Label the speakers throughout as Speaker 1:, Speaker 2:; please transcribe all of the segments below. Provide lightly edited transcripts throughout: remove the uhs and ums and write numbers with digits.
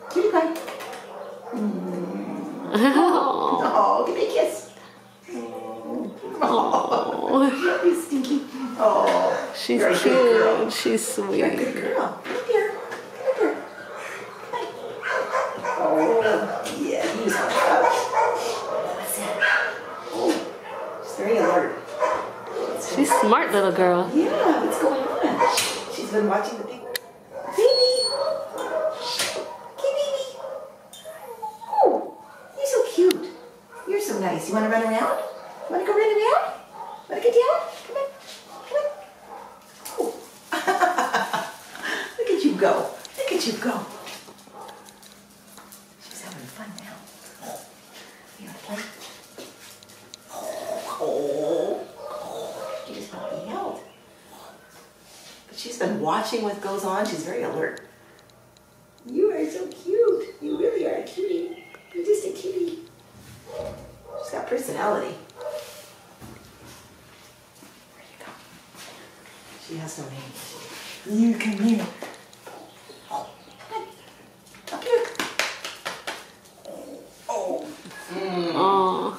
Speaker 1: Cutie pie. Oh, give me a kiss. Oh, you stinky. Oh,
Speaker 2: she's
Speaker 1: you're a good
Speaker 2: cute.
Speaker 1: girl.
Speaker 2: She's sweet.
Speaker 1: You're a good girl. Come here. Come here. Hi. Oh, yeah, he's on top. What's that? Oh, she's very alert.
Speaker 2: She's smart little girl.
Speaker 1: Yeah, what's going on? She's been watching the big baby. Hey, baby. Oh, you're so cute. You're so nice. You want to run around? Want to go run around? Want to get down? Come on. Come on. Oh. Look at you go. Look at you go. She's having fun now. You want to play? Oh. She just want to be held. But she's been watching what goes on. She's very alert. You are so cute. You really are a cutie. You're just a cutie. She's got personality. Where you go? She has no name. You come here. Oh, come on. Up here. Oh.
Speaker 2: Oh.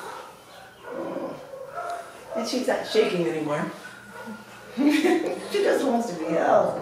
Speaker 1: And she's not shaking anymore. She just wants to be held.